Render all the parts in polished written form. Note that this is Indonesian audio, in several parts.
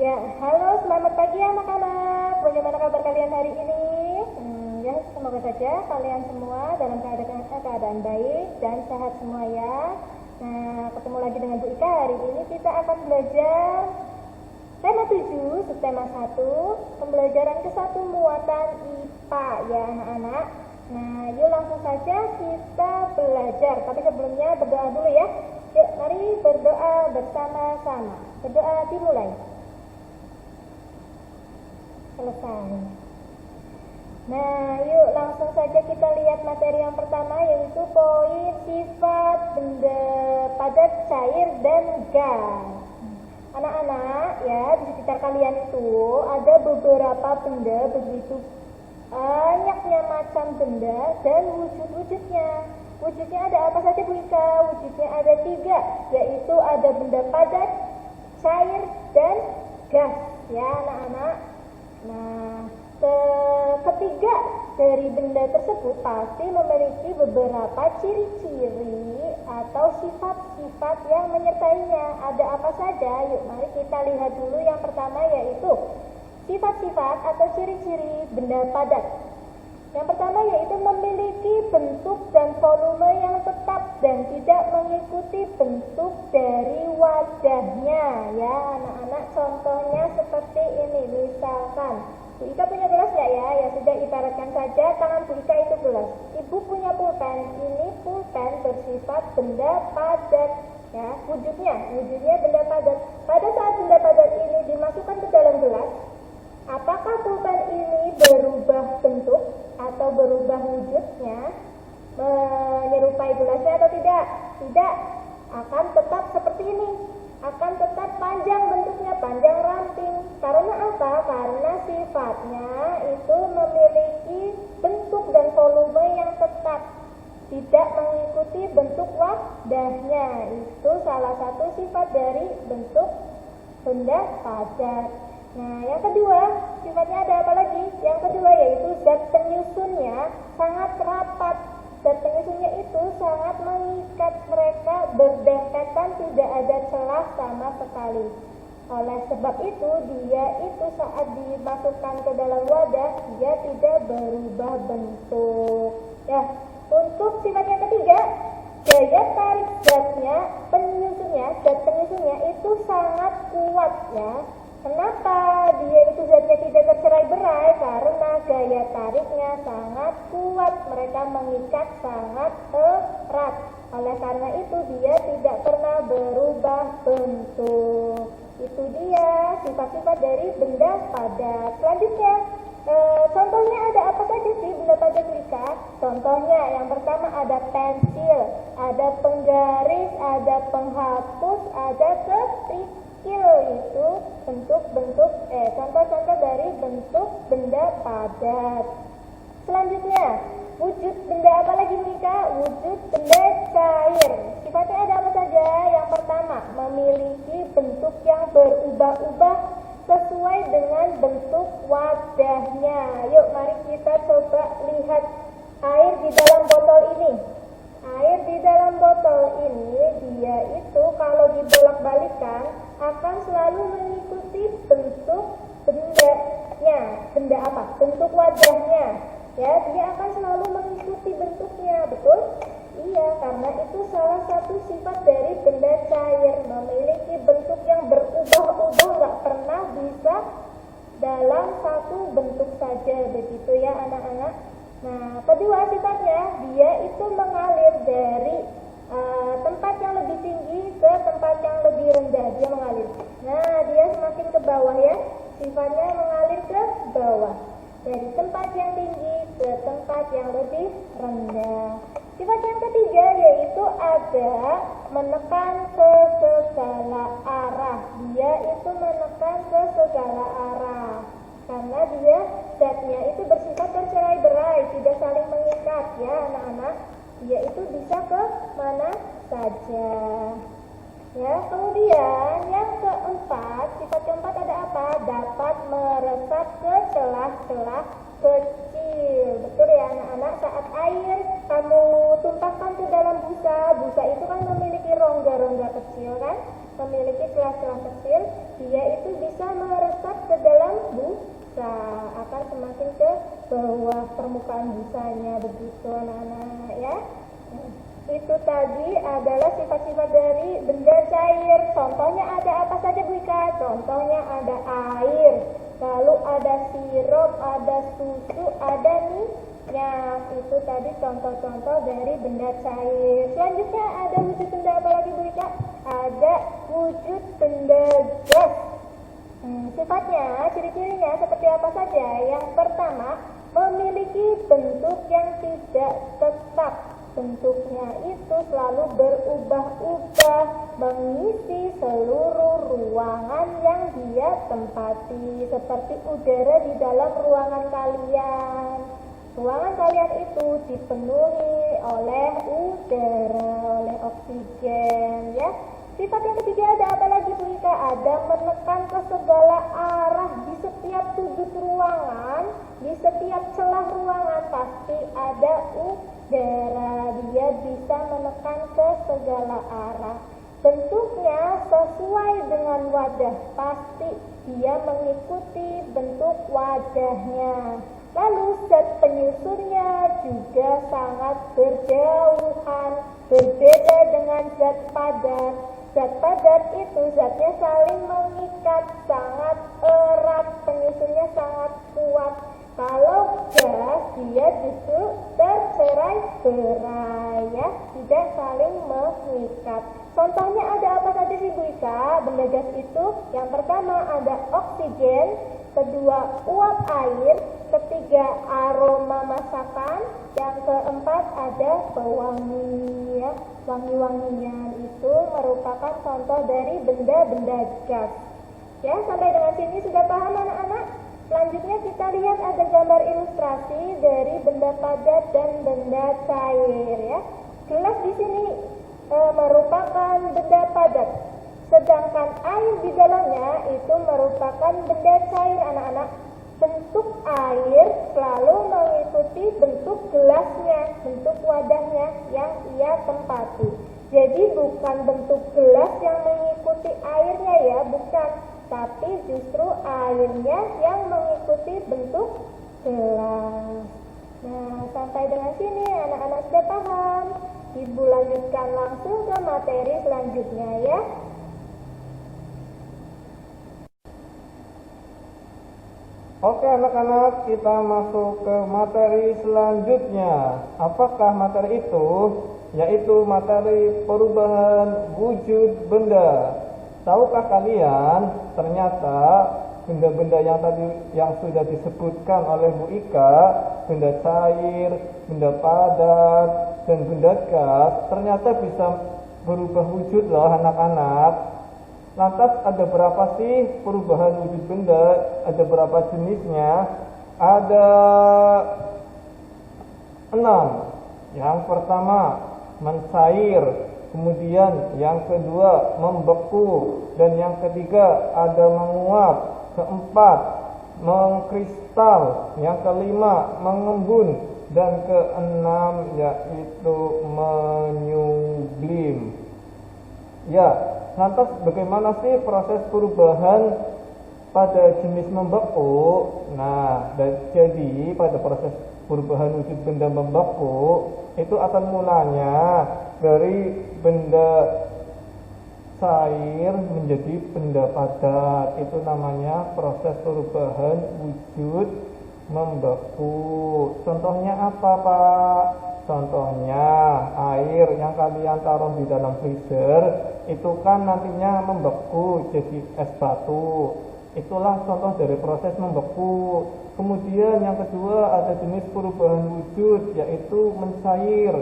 Ya, halo, selamat pagi anak-anak. Bagaimana kabar kalian hari ini? Ya, semoga saja kalian semua dalam keadaan baik dan sehat semua ya. Nah, ketemu lagi dengan Bu Ika. Hari ini kita akan belajar tema 7, subtema 1, pembelajaran ke-1 muatan IPA ya anak-anak. Nah, yuk langsung saja kita belajar. Tapi sebelumnya berdoa dulu ya. Yuk, mari berdoa bersama-sama. Berdoa dimulai. Selesai. Nah, yuk langsung saja kita lihat materi yang pertama, yaitu poin sifat benda padat, cair, dan gas. Anak-anak ya, di sekitar kalian itu ada beberapa benda, begitu banyaknya macam benda dan wujud-wujudnya. Wujudnya ada apa saja Bu Ika? Wujudnya ada 3, yaitu ada benda padat, cair, dan gas ya anak-anak. Nah, ketiga dari benda tersebut pasti memiliki beberapa ciri-ciri atau sifat-sifat yang menyertainya. Ada apa saja? Yuk mari kita lihat dulu. Yang pertama yaitu sifat-sifat atau ciri-ciri benda padat. Yang pertama yaitu memiliki bentuk dan volume yang tetap dan tidak mengikuti bentuk dari wadahnya ya anak-anak. Contohnya seperti ini, misalkan Bu Ika punya gelas nggak ya? Ya sudah, ibaratkan saja tangan Bu Ika itu gelas. Ibu punya pulpen, ini pulpen bersifat benda padat ya. Wujudnya benda padat. Pada saat benda padat ini dimasukkan ke dalam gelas, apakah pulpen ini berubah bentuk atau berubah wujudnya menyerupai gelasnya atau tidak? Tidak, akan tetap seperti ini, akan tetap panjang bentuknya, panjang ramping. Karena apa? Karena sifatnya itu memiliki bentuk dan volume yang tetap, tidak mengikuti bentuk wadahnya. Itu salah satu sifat dari bentuk benda padat. Nah, yang kedua, sifatnya ada apa lagi? Yang kedua yaitu zat penyusunnya sangat rapat. Zat penyusunnya itu sangat mengikat mereka berdempetan, tidak ada celah sama sekali. Oleh sebab itu, dia itu saat dimasukkan ke dalam wadah, dia tidak berubah bentuk. Ya, untuk sifat yang ketiga, daya tarik zatnya, zat penyusunnya itu sangat kuat ya. Kenapa dia itu zatnya tidak tercerai-berai? Karena gaya tariknya sangat kuat, mereka mengikat sangat erat. Oleh karena itu dia tidak pernah berubah bentuk. Itu dia sifat-sifat dari benda padat. Selanjutnya, contohnya ada apa saja sih benda padat Rika? Contohnya yang pertama ada pensil, ada penggaris, ada penghapus, ada kerikil. Itu bentuk-bentuk contoh-contoh dari bentuk benda padat. Selanjutnya, wujud benda apa lagi Rika? Wujud benda cair. Sifatnya ada apa saja? Yang pertama, memiliki bentuk yang berubah-ubah sesuai dengan bentuk wadahnya. Yuk mari kita coba lihat air di dalam botol ini. Air di dalam botol ini dia itu kalau dibolak-balikan akan selalu mengikuti bentuk bendanya. Benda apa? Bentuk wadahnya. Ya, dia akan selalu mengikuti bentuknya, betul? Iya, karena itu salah satu sifat dari benda cair, memiliki bentuk yang berubah-ubah, nggak pernah bisa dalam satu bentuk saja, begitu ya anak-anak. Nah, kedua sifatnya, dia itu mengalir dari tempat yang lebih tinggi ke tempat yang lebih rendah, dia mengalir. Nah, dia semakin ke bawah ya, sifatnya mengalir ke bawah. Dari tempat yang tinggi ke tempat yang lebih rendah. Sifat yang ketiga yaitu ada menekan ke segala arah. Dia itu menekan ke segala arah. Karena dia zatnya itu bersifat tercerai-berai, tidak saling mengikat ya anak-anak. Dia itu bisa ke mana saja. Ya, kemudian yang keempat, sifat keempat ada apa? Dapat meresap ke celah-celah kecil. kecil. Betul ya anak-anak, saat air kamu tumpahkan ke dalam busa, busa itu kan memiliki rongga-rongga kecil kan, memiliki celah-celah kecil, dia itu bisa meresap ke dalam busa, akan semakin ke bawah permukaan busanya, begitu anak-anak ya. Itu tadi adalah sifat-sifat dari benda cair. Contohnya ada apa saja Bu Ika? Contohnya ada air, lalu ada sirup, ada susu, ada minyak. Itu tadi contoh-contoh dari benda cair. Selanjutnya ada wujud benda apa lagi Bu Ika? Ada wujud benda gas. Sifatnya, ciri-cirinya seperti apa saja? Yang pertama, memiliki bentuk yang tidak tetap. Bentuknya itu selalu berubah-ubah, mengisi seluruh ruangan yang dia tempati, seperti udara di dalam ruangan kalian. Ruangan kalian itu dipenuhi oleh udara, oleh oksigen ya. Sifat yang ketiga ada apa lagi Bu Ika? Ada menekan ke segala arah di setiap sudut ruangan, di setiap celah ruangan pasti ada udara. Dia bisa menekan ke segala arah. Bentuknya sesuai dengan wadah, pasti dia mengikuti bentuk wadahnya. Lalu zat penyusunnya juga sangat berjauhan, berbeda dengan zat padat. Zat padat itu zatnya saling mengikat, sangat erat, penyusunnya sangat kuat. Kalau gas dia justru tercerai-berai ya, tidak saling mengikat. Contohnya ada apa saja sih Bu Ika? Benda gas itu yang pertama ada oksigen, kedua uap air, ketiga aroma masakan, yang keempat ada pewangi ya. Wangi-wangian itu merupakan contoh dari benda-benda gas. Ya, sampai dengan sini sudah paham anak-anak? Selanjutnya kita lihat ada gambar ilustrasi dari benda padat dan benda cair ya. Gelas di sini merupakan benda padat, sedangkan air di dalamnya itu merupakan benda cair anak-anak. Bentuk air selalu mengikuti bentuk gelasnya, bentuk wadahnya yang ia tempati. Jadi bukan bentuk gelas yang mengikuti airnya ya, bukan. Tapi justru airnya yang mengikuti bentuk gelas. Nah, sampai dengan sini anak-anak sudah paham. Ibu lanjutkan langsung ke materi selanjutnya ya. Oke anak-anak, kita masuk ke materi selanjutnya. Apakah materi itu? Yaitu materi perubahan wujud benda. Tahukah kalian ternyata benda-benda yang tadi yang sudah disebutkan oleh Bu Ika, benda cair, benda padat, dan benda gas ternyata bisa berubah wujud loh anak-anak. Lantas ada berapa sih perubahan wujud benda? Ada berapa jenisnya? Ada 6. Yang pertama mencair, kemudian yang kedua membeku, dan yang ketiga ada menguap, keempat mengkristal, yang kelima mengembun, dan keenam yaitu menyublim. Ya, lantas bagaimana sih proses perubahan pada jenis membeku? Nah, jadi pada proses perubahan wujud benda membeku itu asal mulanya dari benda cair menjadi benda padat. Itu namanya proses perubahan wujud membeku. Contohnya apa Pak? Contohnya air yang kalian taruh di dalam freezer itu kan nantinya membeku jadi es batu. Itulah contoh dari proses membeku. Kemudian yang kedua ada jenis perubahan wujud yaitu mencair.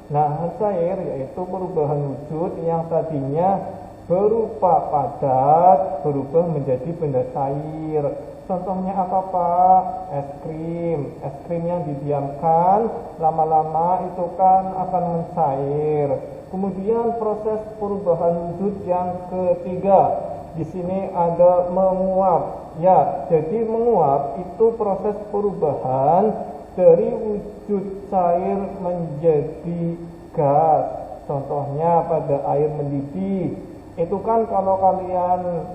Nah, mencair yaitu perubahan wujud yang tadinya berupa padat berubah menjadi benda cair. Contohnya apa Pak? Es krim. Es krim yang didiamkan lama-lama itu kan akan mencair. Kemudian proses perubahan wujud yang ketiga, di sini ada menguap. Ya, jadi menguap itu proses perubahan dari wujud cair menjadi gas. Contohnya pada air mendidih. Itu kan kalau kalian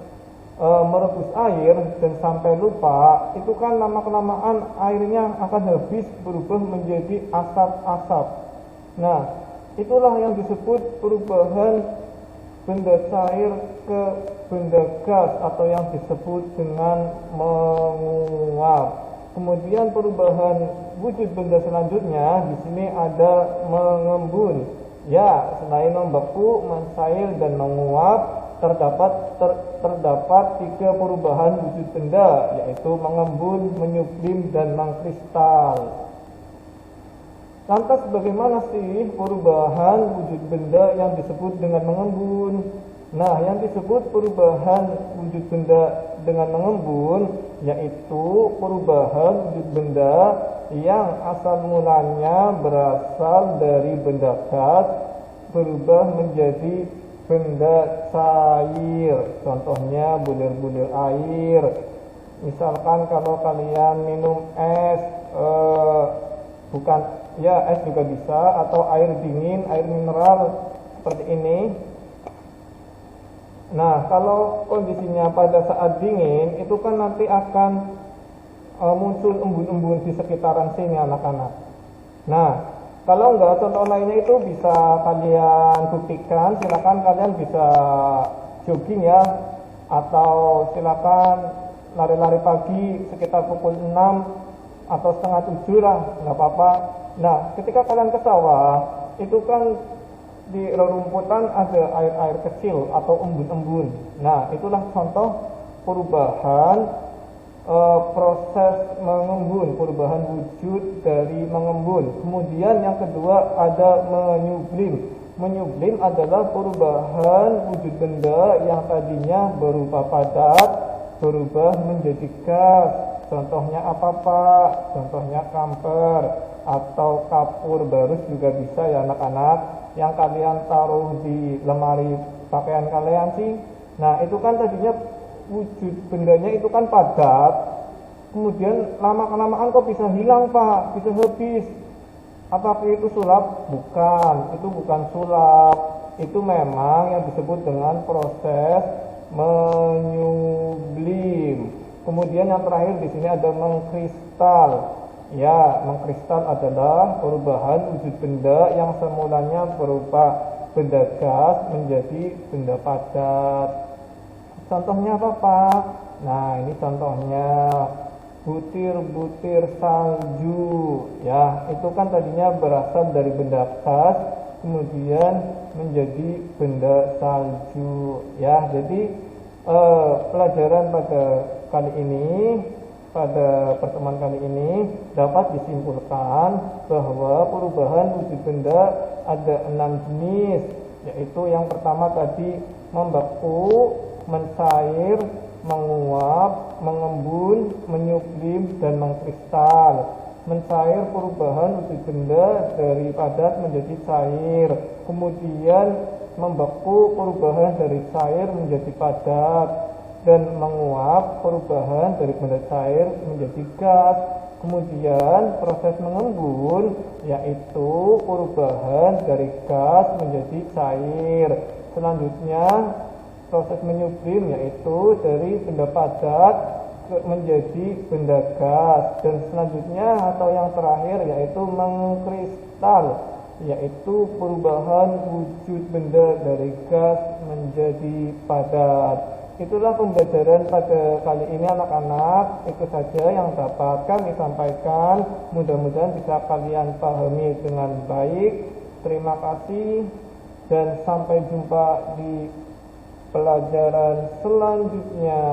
merebus air dan sampai lupa, itu kan lama-kelamaan airnya akan habis berubah menjadi asap-asap. Nah, itulah yang disebut perubahan benda cair ke benda gas atau yang disebut dengan menguap. Kemudian perubahan wujud benda selanjutnya di sini ada mengembun. Ya, selain membeku, mencair dan menguap, terdapat tiga perubahan wujud benda, yaitu mengembun, menyublim, dan mengkristal. Lantas bagaimana sih perubahan wujud benda yang disebut dengan mengembun? Nah, yang disebut perubahan wujud benda dengan mengembun yaitu perubahan wujud benda yang asal mulanya berasal dari benda gas berubah menjadi benda cair. Contohnya bulir-bulir air. Misalkan kalau kalian minum es, bukan ya es juga bisa, atau air dingin, air mineral seperti ini. Nah, kalau kondisinya pada saat dingin, itu kan nanti akan muncul embun-embun di sekitaran sini anak-anak. Nah, kalau enggak, contoh lainnya itu bisa kalian buktikan. Silakan kalian bisa jogging ya, atau silakan lari-lari pagi sekitar pukul 6 atau setengah 7 lah, nggak apa-apa. Nah, ketika kalian ke sawah, itu kan di rerumputan ada air-air kecil atau embun-embun. Nah, itulah contoh perubahan proses mengembun, perubahan wujud dari mengembun. Kemudian yang kedua ada menyublim. Menyublim adalah perubahan wujud benda yang tadinya berupa padat berubah menjadi gas. Contohnya apa Pak? Contohnya kamper atau kapur barus juga bisa ya anak-anak, yang kalian taruh di lemari pakaian kalian sih. Nah, itu kan tadinya wujud bendanya itu kan padat, kemudian lama-kelamaan kok bisa hilang Pak, bisa habis. Apakah itu sulap? Bukan, itu bukan sulap. Itu memang yang disebut dengan proses menyublim. Kemudian yang terakhir di sini ada mengkristal. Ya, mengkristal adalah perubahan wujud benda yang semulanya berupa benda gas menjadi benda padat. Contohnya apa Pak? Nah, ini contohnya butir-butir salju. Ya, itu kan tadinya berasal dari benda gas, kemudian menjadi benda salju. Ya, jadi pelajaran pada pertemuan kali ini dapat disimpulkan bahwa perubahan wujud benda ada 6 jenis, yaitu yang pertama tadi membeku, mencair, menguap, mengembun, menyublim, dan mengkristal. Mencair perubahan wujud benda dari padat menjadi cair. Kemudian membeku perubahan dari cair menjadi padat. Dan menguap perubahan dari benda cair menjadi gas. Kemudian proses mengembun yaitu perubahan dari gas menjadi cair. Selanjutnya proses menyublim yaitu dari benda padat menjadi benda gas. Dan selanjutnya atau yang terakhir yaitu mengkristal, yaitu perubahan wujud benda dari gas menjadi padat. Itulah pembelajaran pada kali ini anak-anak. Itu saja yang dapat kami sampaikan. Mudah-mudahan bisa kalian pahami dengan baik. Terima kasih dan sampai jumpa di pelajaran selanjutnya.